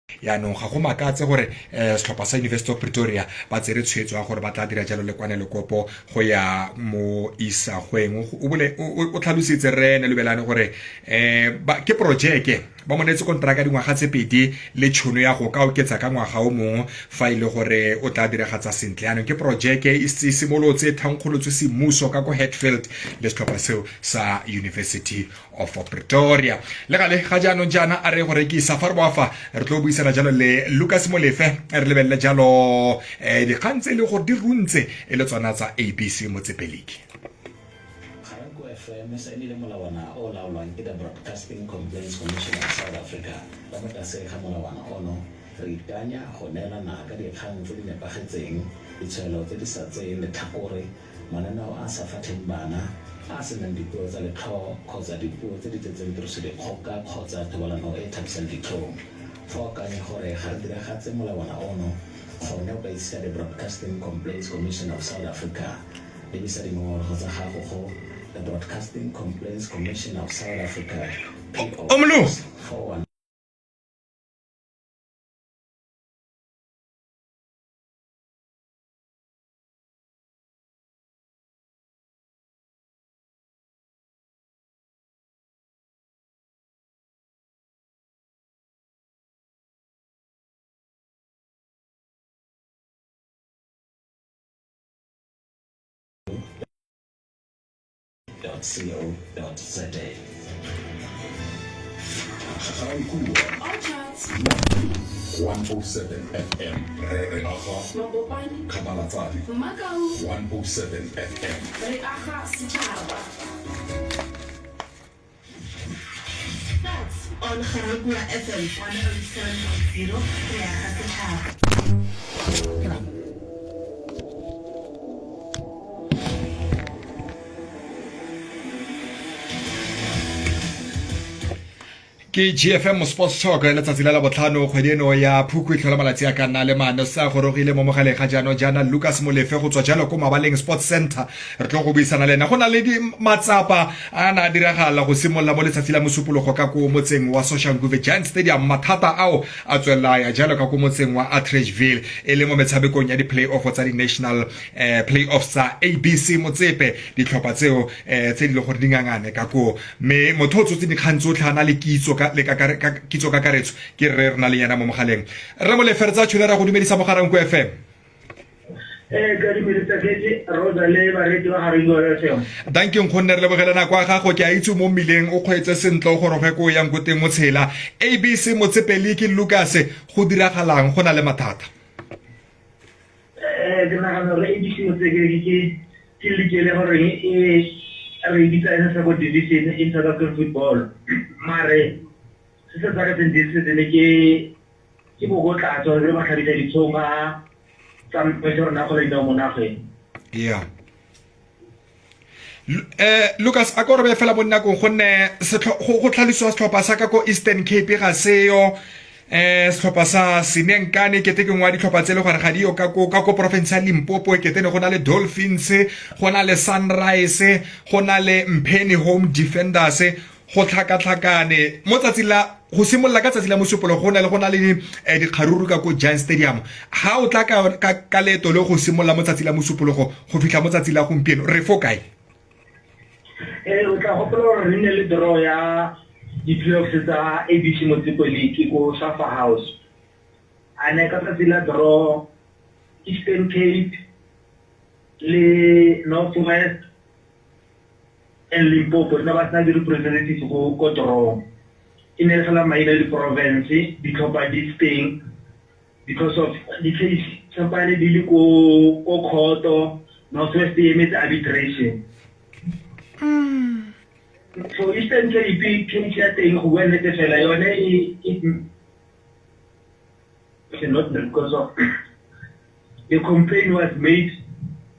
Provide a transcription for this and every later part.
yaanong ga go makatse gore setlhopha sa University of Pretoria ba tsere tshwetso ya gore ba tla dira jalo lekwanelokopo go ya mo isagweng. O tlhalositse re ne lebelane gore ke projeke ba monetse kontraka dingwaga tse pedi le tšhono ya go ka oketsa ka ngwaga o mongwe fa ile gore o tla diragatsa sentle. Yaanong ke projeke e simolotse thankgolotswe semmuso ka ko Hatfield le setlhopha seo sa University of Pretoria. Le gale ga jaanong jaana a re gore ke isa fa re boafa re tlo buisana jalo le Lucas Molefe re lebelele jalo dikgang tse e le gore di runtse e le tsona tsa ABC motsepeliki. Ga-Rankuwa FM sa inile molawana o laolwang ke the Broadcasting Complaints Commission of South Africa. Ka mo tlase ga molawana ono re ikanya go neelana ka dikgang tse di nepagetseng, ditshwaelo tse di sa tseng letlhakore, mananeo a sa fatlheng bana a senang dipuo tsa letlhoo kgotsa dipuo tse di tsetseng tirisodikgoka kgotsa thobalano e thabisang ditlhong. Fa o kanye gore ga re diragatse molawana ono gone o ka isa the Broadcasting Complaints Commission of South Africa. Lebisa dingongoro tsa gago go the Broadcasting Complaints Commission of South Africa. Omlu .co.za. Ga-Rankuwa 107 FM re aga Khabalatsane 107 FM re aga setšhaba. That's on Ga-Rankuwa FM 107.0 re aga setšhaba. ke GFM Sports Talk letsatsi la botlhano kgwedi eno ya Phukwi tlhola malatsi a ka nna le mano sa gorogile mo mogaleng ga jaana Lucas Molefe go tswa jalo ko Mabaleng Sports Center re tlo go buisana le ena. Go na le di matsapa a na diragala go simolola mo letsatsi la mosupologo ka ko motseng wa Soshanguve Giant Stadium. Mathata ao a tswela ya jalo ka ko motseng wa Atteridgeville e le mo metshamekong ya di play-off tsa di national play-offs tsa ABC motsepe ditlhopha tseo tse di le gore dingangane ka ko me motho o tsotse dikgang tsotlhe a na le kitso ka kitso ka karetso ke re na le yana mo mogaleng. Re mo lefer tsa tshwela ra go dumedisa mo Ga-Rankuwa FM. Ka dumedisa ke Rosa le baredi wa Ga-Rankuwa FM. Thank you ngonne re lebogelana kwa gago ke a itse mo mmileng o kgwetse sentle o gore go yang go teng mo tshela ABC motsepeli ke Lucas go diragalang go na le mathata. Ke nagana gore ABC motsepeli ke lekele gore re bitsa sa go division in South African football. Mare se se tsaka tendisi le ke bogotlatso re ba tlhabisa ditsonga tsa mpetso rona go le ndo monageng. Yeah. Lucas a go re fela mo nna go gonne go tlhalosiwa setlhopha sa ka ko Eastern Cape ga seyo setlhopha sa Sinenkane ke teke ngwa ditlhopha tse le gore ga dio ka ko province ya Limpopo ke tene go na le Dolphins go na le Sunrise go na le Mpheni Home Defenders go tlhakatlhakane mo tsatsi la go simolola ka tsatsi la mosupolo go na le dikgaruru ka ko Giant Stadium. Ha o tla ka leeto le go simolola mo tsatsi la mosupolo go fitlha mo tsatsi la gompieno re fo kae? O tla gopola gore re ne le draw ya di-playoffs tsa ABC motsepeli ko Safa House. A ne ka tsatsi la draw Eastern Cape le Northwest and Limpopo na ba sa di representatives go draw. In el sala maina di province di tlhopha di staying because of the case somebody di ko khoto Northwest e emetse arbitration. So Eastern Cape case ya teng go bua nnete fela yone it's not because of the complaint was made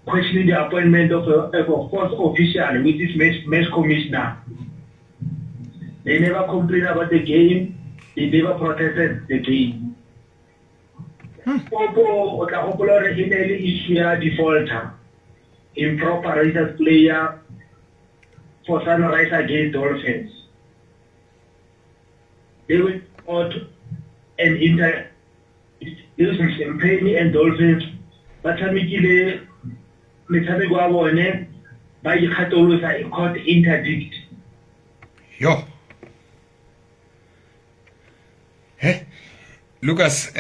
questioning the appointment of a fourth official, which is match commissioner. They never complained about the game. They never protested the game. Popo Otahopola issue defaulter, improper Raiders player for Sunrise against Dolphins. They went out and Inter is Champagne and Dolphins ba tshamekile metshameko wa bone ba ikgatolosa e court interdict. Yo. He Lucas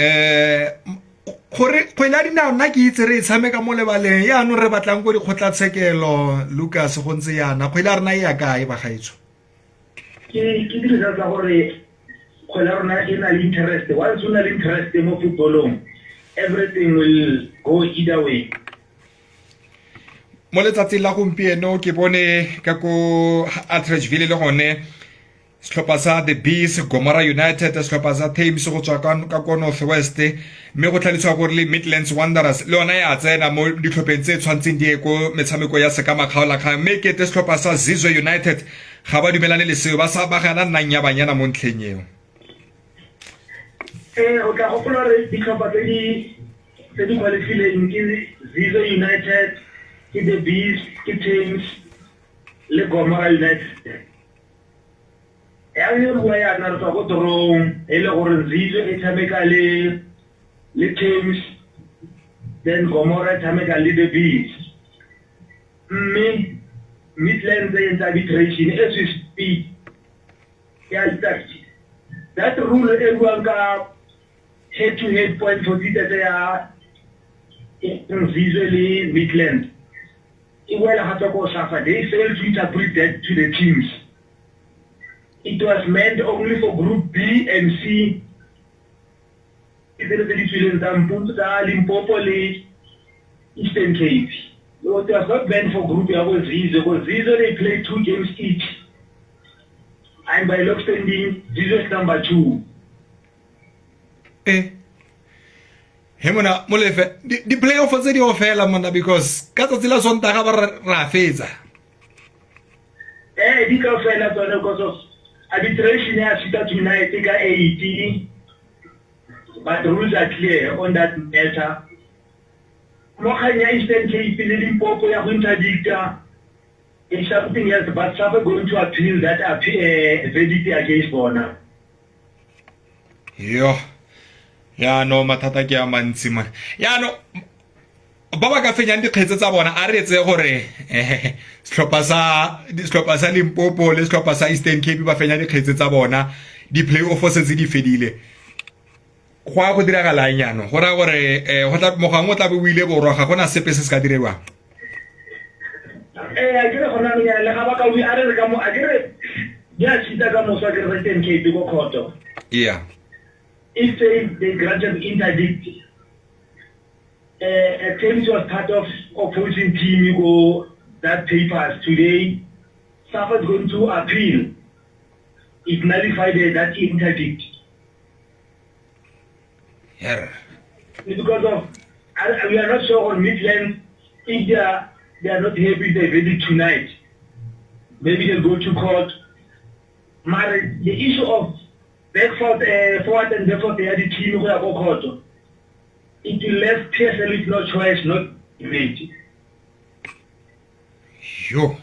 gore kgwela dinao nna ke itse re e tshameka mo lebaleng yaanong re batlang go dikgotlatshekelo Lucas go ntse yana kgwela rena e ya kae ba gaetsho ke dirisa tsa gore kgwela rona e na le interest once o na le interest mo footballong everything will go either way. mo letsatsing la gompieno ke bone ka ko Atteridgeville le gone setlhopha sa the Bees Gomora United setlhopha sa Thames go tswa ka ko North West mme go tlhaletswa gore le Midlands Wanderers le ona ya tsena mo ditlhopheng tse tshwantseng di ko metshameko ya Sekama-Kgaolakgang mme ke te setlhopha sa Zizwe United ga ba dumelane le seo ba sa bagana nnang ya banyana mo ntlheng eo. O tla gopola re ditlhopha tse di qualifileng ke Zizwe United ke the Bees ke Thames le Gomora United. Ya bua yana re tswa go Torong e le gore Zizwe e tshameka le Thames then Gomora e tshameka le the Bees. Mme Midlands e entse arbitration as we speak ya that rule e buang ka head-to-head point for titete ya Zizwe le Midlands e wela gape ko SAFA. They failed to interpret that to the teams. It was meant only for Group B and C. It was Limpopo le Eastern Cape. It was not meant for Group A or Zizwe, because Zizwe they played 2 games each. And by log standing, Zizwe is number 2. He mona molefe di playoff tse di ofela mona because ka tsatsi la Sontaga ba ra fetsa. Di ka fela tsone because of arbitration ya sita tonight ka 80, but the rules are clear on that matter. Mokanya Eastern Cape le Limpopo ya go interdicta is something else, but SAFA going to appeal that verdict against bona. Yo. Ya no mathata ke a mantsi man. Ya no ba ba ka fenyang dikgetse tsa bona a re etse gore setlhopha sa Limpopo le setlhopha sa Eastern Cape ba fenya dikgetse tsa bona di playoff se di fedile go a go diragala nyano go ra gore go tla mogangwe tla be o ile borwa ga gona sepe se se ka direlwang. A ke re gona le ga ba ka wi a re ka mo a ke re ya sita ka mo sa ke Eastern Cape go khoto. Yeah. If they granted interdict, Thames was part of opposing team. You go that papers today. SAFA is going to appeal. It nullified that interdict. Yeah. Because of we are not sure on Midlands if they are not happy with the verdict tonight. Maybe they'll go to court. But the issue of forward and backward they are the team who are court. It will left PSL with no choice, not debate. Yo.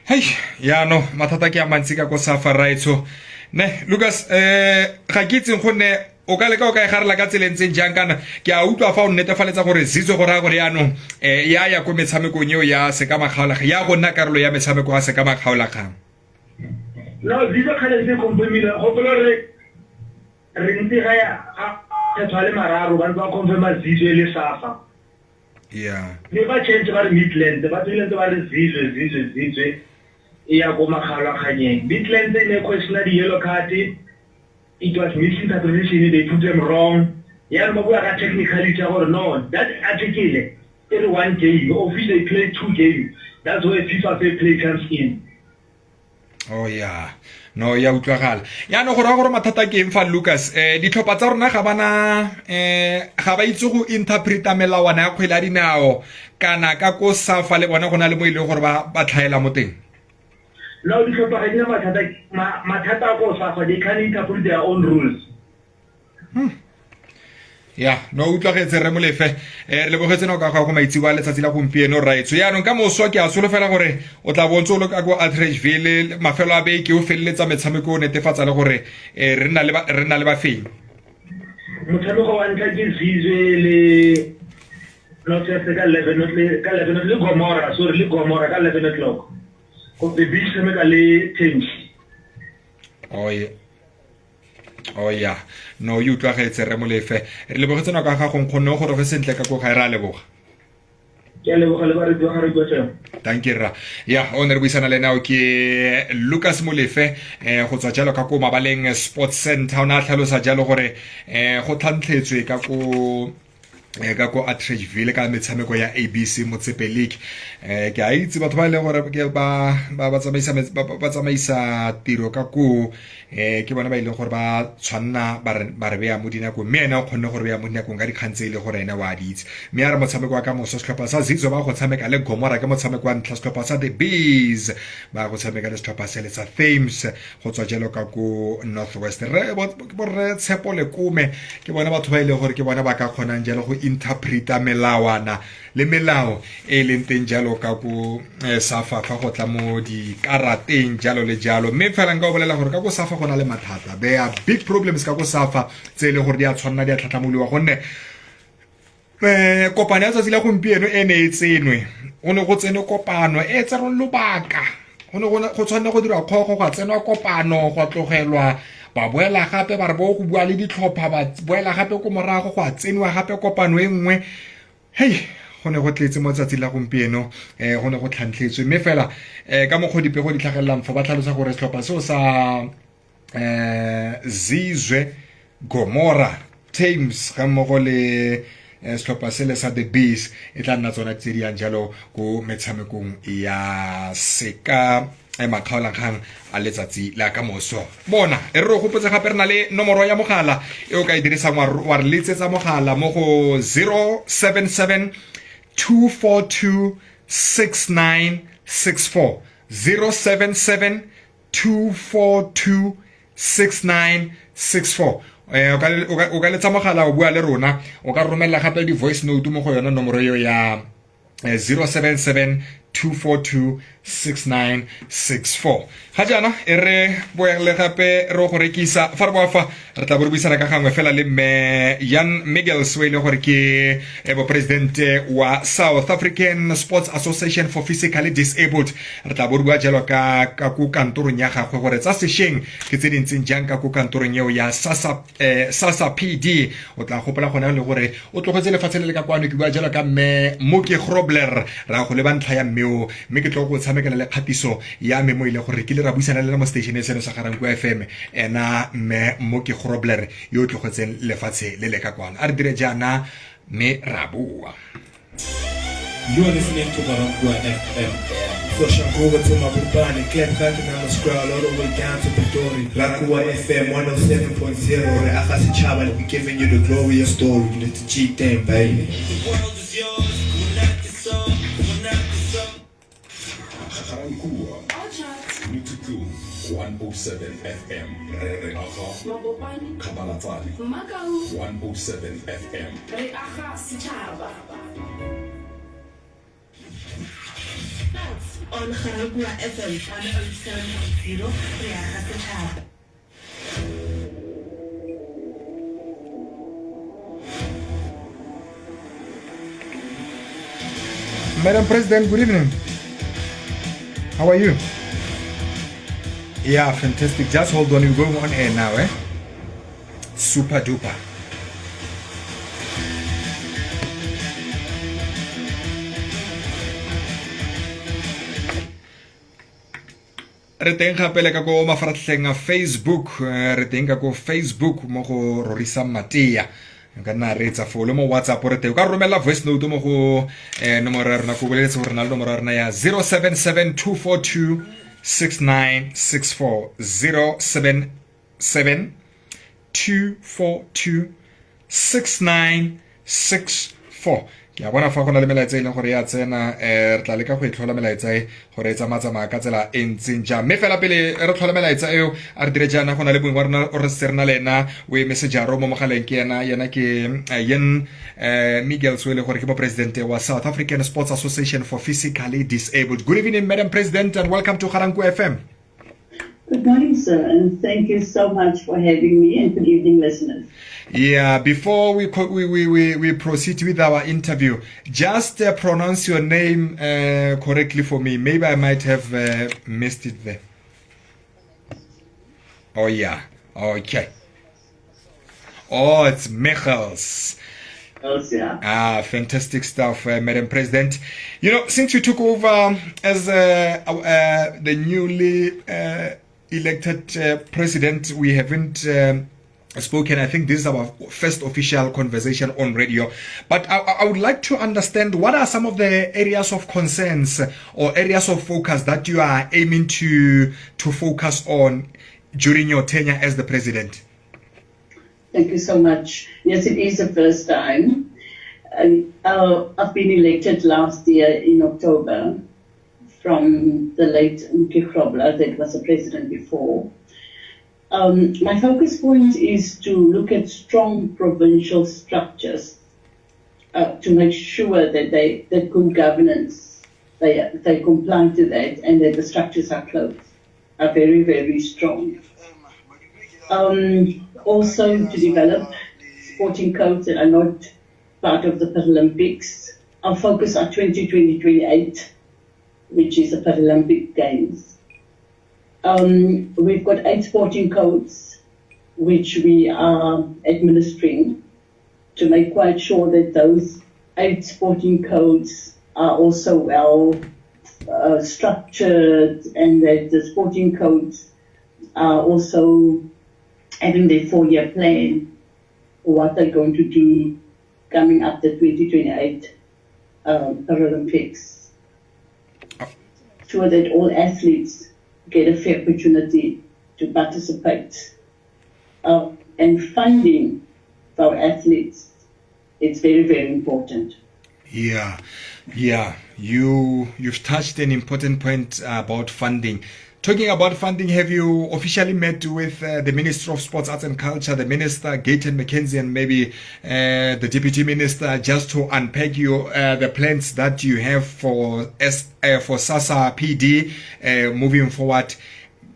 Hey, ya no mathata ke a mantsi ka go SAFA right so. Ne Lucas ga ke itseng gonne o ka leka o ka e garela ka tselentseng jang kana ke a utlwa fa o netefaletsa gore Zizwe go ra gore yaanong ya go metshamekong eo ya Sekama-Kgaolakgang ya go nna karolo ya metshameko ya Sekama-Kgaolakgang. No, Zizwe khale se confirmile go polo re ntse ga ya tshwale mararo ba ba confirma Zizwe le SAFA. Yeah. Ne ba change ba re Midlands ba tsile ba re Zizwe ya go Makgaolakganyeng. Midlands ne question the yellow card. It was misinterpretation, they put them wrong. Yeah, but we are technically or no. That article is 1 game. Officially play 2 games. That's where FIFA fair play comes in. Oh yeah. No ya utlwagala. Ya no go ra gore mathata ke eng fa Lucas ditlhopha tsa rona ga bana ga ba itse go interpreta melawana ya kgwele ya dinao kana ka ko SAFA le bona gona le mo ile gore ba tlhaela mo teng. No, because mathata go SAFA, they can interpret their own rules. ya no utlwagetse re molefe re lebogetse no ka ga go maitsi wa letsatsi la gompieno right so ya no ka moso ke a solofela gore o tla bontse o lo ka go Atteridgeville mafelo a beke o feleletsa metshameko o netefatsa le gore re na le bafeng motshameko wa ntlha ke Zizwe le Northwest ka 11 le Gomora sorry le Gomora ka 11 o'clock go be tshameka le Tench oh yeah no you utlwagetse re molefe re lebogetse no ka ga go nkgonne gore go sentle ka go ga ra leboga ke leboga le ba re go tsena tankira ya o ne re buisana le nao ke Lucas Molefe go tswa jalo ka ko Mabaleng Sports Center o na tlhalosa jalo gore go tlhantlhetswe ka ko Atteridgeville ka metshameko ya ABC Motsepe League ke a itse batho ba le gore ke ba tsamaisa tiro ka ko ke bona ba ile gore ba tshwanna ba re beya mo dinako mme ena o kgonne gore beya mo dinakong ka dikgantse ile gore ena wa ditse mme a re motshameko wa ka moso setlhopha sa Zizo ba go tshameka le Gomora ke motshameko wa ntlha setlhopha sa The Bees ba go tshameka le setlhopha se le sa Thames go tswa jalo ka ko Northwest re tshepo le kume ke bona batho ba ile gore ke bona ba ka kgonang jalo go interpreta melawana le melao e leng teng jalo ka ko safa fa go tla mo di karateng jalo le jalo mme fela nka o bolela gore ka ko safa go na le mathata there are big problems ka ko safa tse le gore di a tshwanna di a tlhatlhamoliwa gonne kopano ya tsatsi la gompieno e ne e tsenwe go ne go tsene kopano e tserong lobaka go tshwanne go dira kgogo go tsenwa kopano go tlogelwa ba boela gape ba re bo go bua le ditlhopha ba boela gape ko morago go a tsenwa gape kopano e nngwe hey go ne go tletse mo tsatsi la gompieno go ne go tlhantlhetswe mme fela ka mogodipego di tlhagelelang fa ba tlhalosa gore setlhopha seo sa Zizwe Gomora Thames ga mmogo le setlhopha se le sa The Bees e tla nna tsona tse di yang jalo ko metshamekong ya seka makgaolangang a letsatsi la ka moso bona re gopotse gape re na le nomoro ya mogala e o ka e dirisang wa re letsetsa mogala mo go 077 242 6964 077 242 6964 o ka letsa mogala o bua le rona o ka romela gape di voice note mo go yona nomoro eo ya 077 242 6964 ga jaana e re boele gape re go rekisa fa re boafa re tla bo re buisana ka gangwe fela le mme Jan Miggels o ile gore ke presidente wa South African Sports Association for Physically Disabled re tla bo re bua jalo ka ko kantorong ya gagwe gore tsa sešeng ke tse dintseng jang ka ko kantorong eo ya SASA PD o tla gopola gona le gore o tlogetse lefatshe le le ka kwano ke bua jalo ka mme Moki Grobler ra go le ba ntlha ya mmeo mme ke tlo go tshamekela le kgatiso ya me mo ile gore ke le ra buisana le mo station e seno sa Ga-Rankuwa FM ena mme Moki Grobler yo tlogetseng lefatshe le le ka kwano a re dire jaana mme ra bua. You are listening to Ga-Rankuwa FM. So Shankuwa to Mabubani, Klepkat and Amascroll all the way down to Pretoria. Ga-Rankuwa FM 107.0. Re'achas Chaba, we're giving you the glorious story. Let the G thing, baby. Ga-Rankuwa 107 FM. Kabalatsane 107 FM. That's on Ga-Rankuwa FM 107.0 Re'achas Setšhaba. Madam President, good evening. How are you? Yeah, fantastic. Just hold on, you're going on air now, eh? Super duper. Re teng gape le ka go mafaratlhatlheng a Facebook re teng ka go Facebook mo go Rorisa Matia ka nna re tsa fole mo WhatsApp re teng ka romela voice note mo go nomoro ya rena go boletse gore na le nomoro ya rena ya 077242 6964 077 242 6964 ke a bona fa go na le melaetsa e leng gore ya tsena re tla leka go e tlhola melaetsa e gore e tsamaya ka tsela e ntseng jang mme fela pele re tlhola melaetsa eo a re dire jaana go na le bongwe wa rona o re se re na le ena o e messagero mo mogaleng ke yena ke yen Miggels o e le gore ke mopresidente wa South African Sports Association for Physically Disabled. Good evening, Madam President, and welcome to Ga-Rankuwa FM. Good morning, sir, and thank you so much for having me, and good evening, listeners. Yeah, before we proceed with our interview, just pronounce your name correctly for me. Maybe I might have missed it there. Oh yeah, okay. Oh, it's Miggels. Yeah. Fantastic stuff, Madam President. You know, since you took over as the newly elected president, we haven't spoken. I think this is our first official conversation on radio. But I would like to understand what are some of the areas of concerns or areas of focus that you are aiming to focus on during your tenure as the president. Thank you so much. Yes, it is the first time. I've been elected last year in October from the late Miggels that was the president before. My focus point is to look at strong provincial structures to make sure that that good governance, they comply to that, and that the structures are very, very strong. Also to develop sporting codes that are not part of the Paralympics. Our focus on 2028, which is the Paralympic Games. We've got 8 sporting codes which we are administering to make quite sure that those 8 sporting codes are also well structured, and that the sporting codes are also having their 4-year plan, what they're going to do coming up the 2028 Paralympics. Sure that all athletes get a fair opportunity to participate. And funding for athletes, it's very, very important. Yeah. You've touched an important point about funding. Talking about funding, have you officially met with the Minister of Sports, Arts and Culture, the Minister, Gayton McKenzie, and maybe the Deputy Minister, just to unpack the plans that you have for SASA PD moving forward?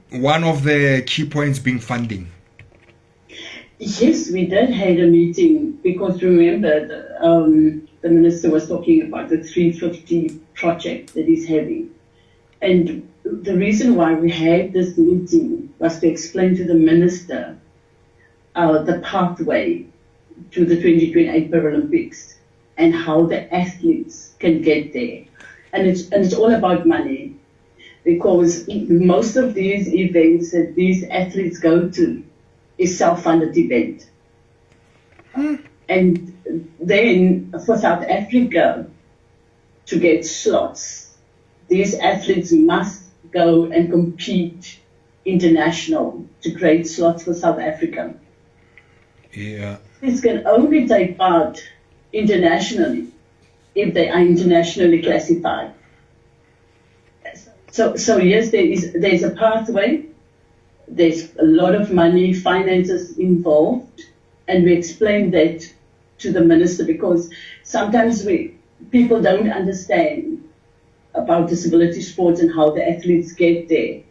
One of the key points being funding. Yes, we did have a meeting, because remember, the Minister was talking about the 350 project that he's having. And the reason why we had this meeting was to explain to the Minister the pathway to the 2028 Paralympics and how the athletes can get there. And it's all about money, because most of these events that these athletes go to is self-funded event. And then for South Africa to get slots, these athletes must go and compete international to create slots for South Africa. Yeah. This can only take part internationally if they are internationally classified. So yes, there's a pathway. There's a lot of money, finances involved, and we explain that to the Minister, because sometimes people don't understand about disability sports and how the athletes get there.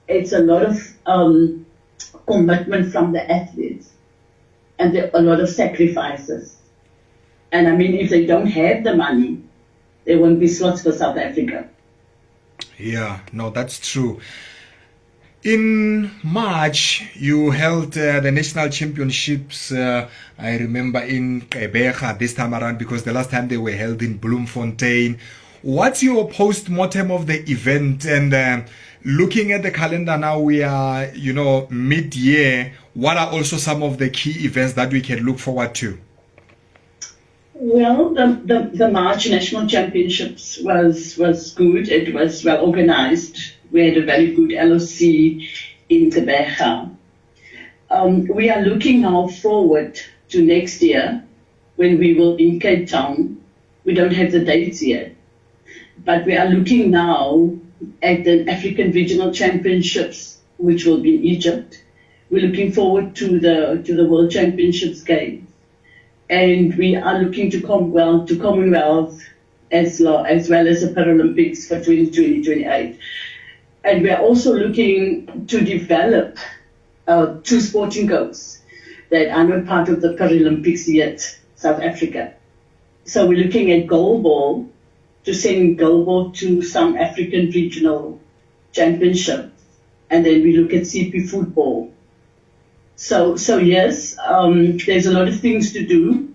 It's a lot of commitment from the athletes, and a lot of sacrifices. And I mean, if they don't have the money, there won't be slots for South Africa. Yeah, no, that's true. In March, you held the national championships, I remember, in Gqeberha this time around, because the last time they were held in Bloemfontein. What's your post-mortem of the event? And looking at the calendar now, we are, mid-year. What are also some of the key events that we can look forward to? Well, the March National Championships was good. It was well organized. We had a very good LOC in Gqeberha. We are looking now forward to next year, when we will be in Cape Town. We don't have the dates yet. But we are looking now at the African Regional Championships, which will be in Egypt. We're looking forward to the World Championships games. And we are looking to Commonwealth as well as the Paralympics for 2028. And we are also looking to develop 2 sporting codes that are not part of the Paralympics yet, South Africa. So we're looking at goalball, to send goalball to some African regional championships. And then we look at CP football. So yes, there's a lot of things to do,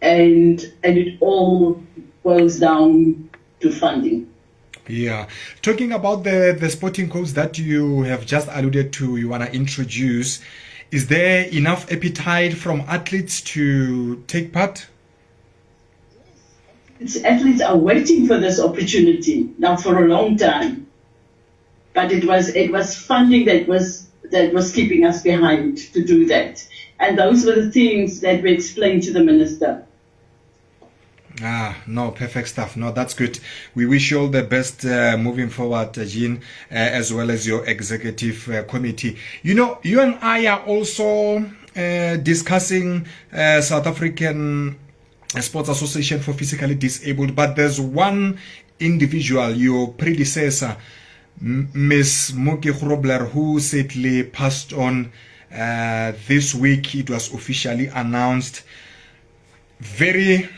and it all boils down to funding. Yeah. Talking about the sporting codes that you have just alluded to, you want to introduce, is there enough appetite from athletes to take part? Athletes are waiting for this opportunity now for a long time, but it was funding that was keeping us behind to do that, and those were the things that we explained to the minister. No, perfect stuff. No, that's good. We wish you all the best moving forward, Jean, as well as your executive committee. You know, you and I are also discussing South African Sports Association for Physically Disabled, but there's one individual, your predecessor, Miss Muki Grobler, who sadly passed on this week. It was officially announced. Very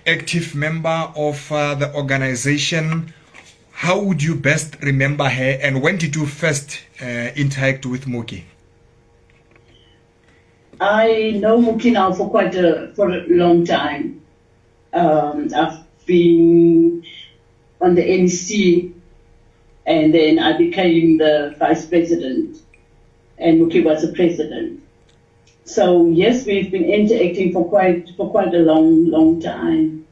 active member of the organization. How would you best remember her, and when did you first interact with Muki? I know Muki now for a long time. I've been on the NEC, and then I became the vice president, and Muki was the president. So yes, we've been interacting for quite a long time.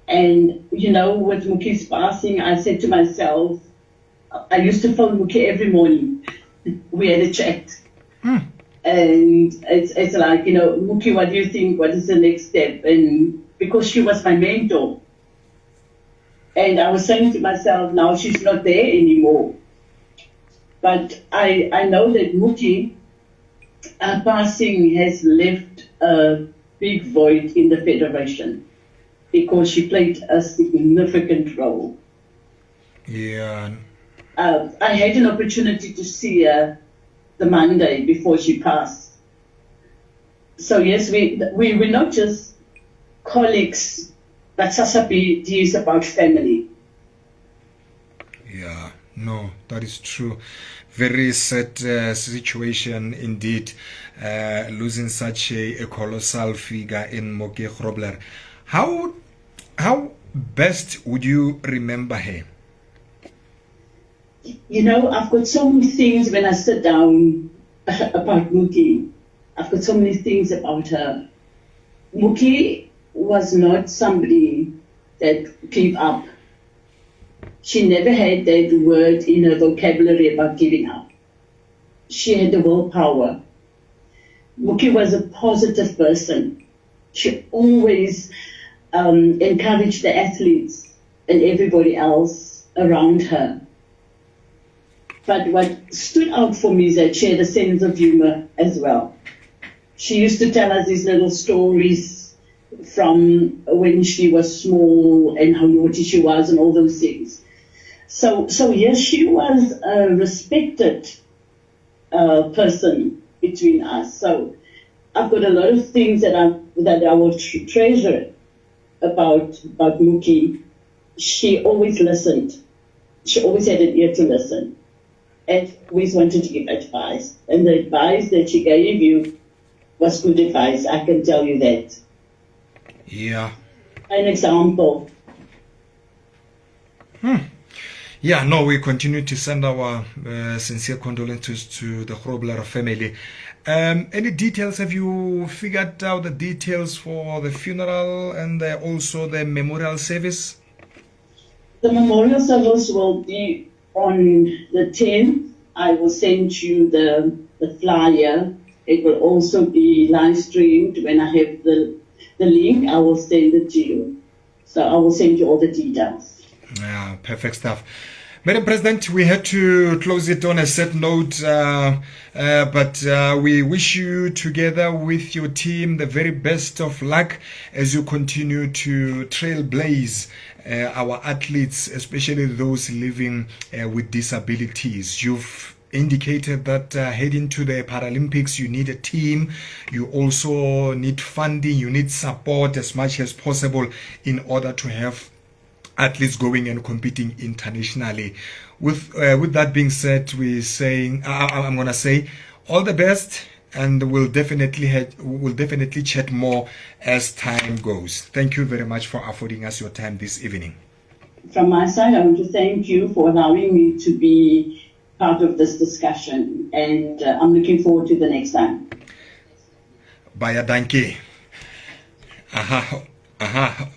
And you know, with Muki's passing, I said to myself, I used to phone Muki every morning. We had a chat. And it's like, you know, Muki, what do you think? What is the next step? And because she was my mentor. And I was saying to myself, now she's not there anymore. But I know that Muki passing has left a big void in the Federation because she played a significant role. Yeah. I had an opportunity to see her the Monday before she passed. So yes, we're not just colleagues, but Sasapi is about family. Yeah, no, that is true. Very sad situation indeed, losing such a colossal figure in Muki Grobler. How best would you remember her? You know, I've got so many things when I sit down about Muki. I've got so many things about her. Muki was not somebody that gave up. She never had that word in her vocabulary about giving up. She had the willpower. Muki was a positive person. She always encouraged the athletes and everybody else around her. But what stood out for me is that she had a sense of humor as well. She used to tell us these little stories from when she was small and how naughty she was and all those things. So yes, she was a respected person between us. So I've got a lot of things that I will treasure about Muki. She always listened. She always had an ear to listen. And always wanted to give advice. And the advice that she gave you was good advice, I can tell you that. Yeah. An example. Yeah, no, we continue to send our sincere condolences to the Grobler family. Any details? Have you figured out the details for the funeral and also the memorial service? The memorial service will be on the 10th. I will send you the flyer. It will also be live streamed. When I have the link, I will send it to you. So I will send you all the details. Yeah, perfect stuff. Madam President, we had to close it on a sad note, but we wish you, together with your team, the very best of luck as you continue to trailblaze our athletes, especially those living with disabilities. You've indicated that heading to the Paralympics, you need a team. You also need funding. You need support as much as possible in order to have athletes going and competing internationally. With that being said, we're saying I'm gonna say all the best, and we'll definitely chat more as time goes. Thank you very much for affording us your time this evening. From my side, I want to thank you for allowing me to be part of this discussion, and I'm looking forward to the next time. Baya danke.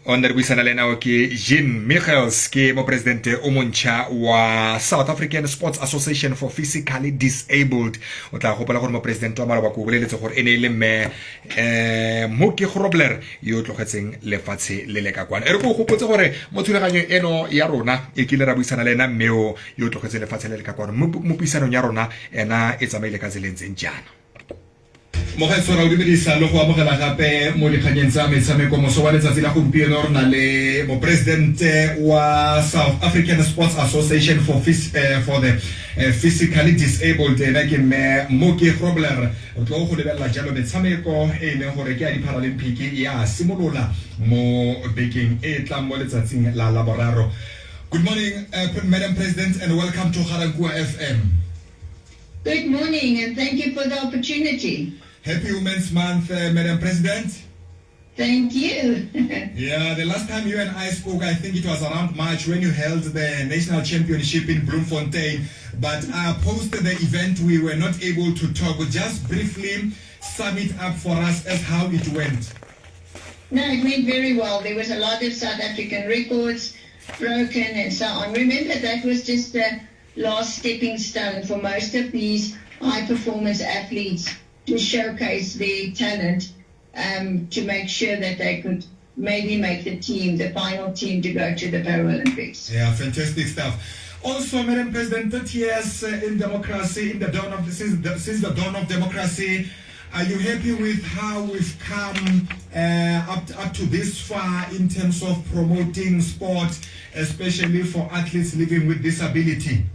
Onda re buisana le nao ke Miggels, ke mo presidente o montšha wa South African Sports Association for Physically Disabled. O tla gopola gore mo presidente wa Malobako o boleletse gore ene le mme Grobler yo tlogetseng lefatshe le le ka kwana. E re go gopotse gore mo thulaganyo eno ya rona e kile ra buisana le ena mmeo yo tlogetseng lefatshe le le ka kwana. Mo puisanong ya rona ena e tsamaile ka tseleng jana. Mogetso ra o dumedisa le go amogela gape mo dikganyeng tsa metshameko moso wa letsatsi la gompieno re na le mopresidente wa South African Sports Association for the Physically Disabled ena ke mme Grobler. O tlo go lebelela jalo metshameko e leng gore ke ya di-Paralympic ya simolola mo bekeng e tlang mo letsatsing la laboraro. Good morning, Madam President, and welcome to Ga-Rankuwa FM. Good morning, and thank you for the opportunity. Happy Women's Month, Madam President. Thank you. Yeah, the last time you and I spoke, I think it was around March when you held the national championship in Bloemfontein. But post the event, we were not able to talk. Just briefly sum it up for us as how it went. No, it went very well. There was a lot of South African records broken and so on. Remember, that was just the last stepping stone for most of these high-performance athletes to showcase their talent, to make sure that they could maybe make the final team to go to the Paralympics. Yeah, fantastic stuff. Also, Madam President, 30 years in democracy, since the dawn of democracy, are you happy with how we've come up to this far in terms of promoting sport, especially for athletes living with disability?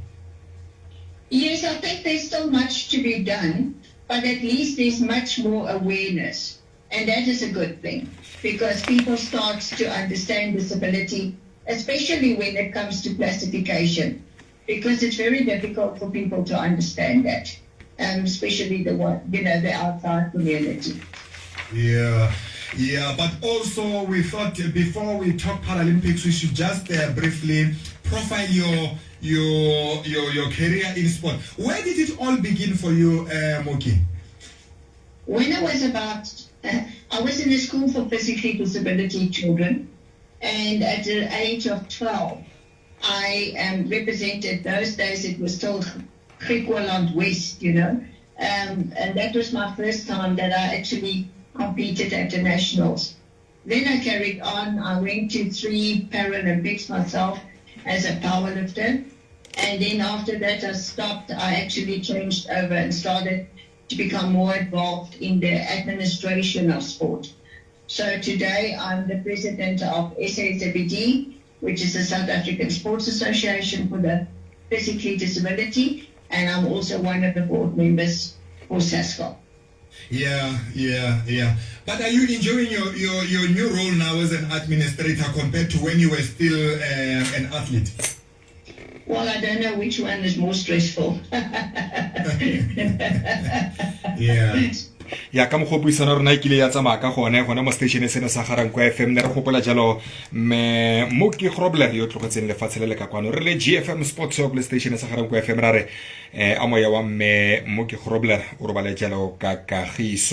Yes, I think there's still much to be done, but at least there's much more awareness. And that is a good thing, because people start to understand disability, especially when it comes to classification, because it's very difficult for people to understand that, especially the outside community. Yeah, but also we thought before we talk Paralympics, we should just briefly profile your career in sport. Where did it all begin for you, Moki? When I was I was in a school for physically disability children, and at the age of 12, I represented, those days it was still Ga-Rankuwa West, and that was my first time that I actually competed at the nationals. Then I carried on. I went to 3 Paralympics myself as a powerlifter, and then after that I stopped. I actually changed over and started to become more involved in the administration of sport. So today I'm the president of SAZBD, which is the South African Sports Association for the Physically Disability, and I'm also one of the board members for SASCO. Yeah. But are you enjoying your new role now as an administrator compared to when you were still an athlete? Well, I don't know which one is more stressful. Ya ka mo go buisana rona ikile ya tsamaya ka gone mo station sene sa Ga-Rankuwa FM ne re gopola jalo me Grobler yo tlogetseng lefatshe le le ka kwano re le GFM Sports Talk le station sa Ga-Rankuwa FM ra re a moya wa me Grobler o robala jalo ka kagiso.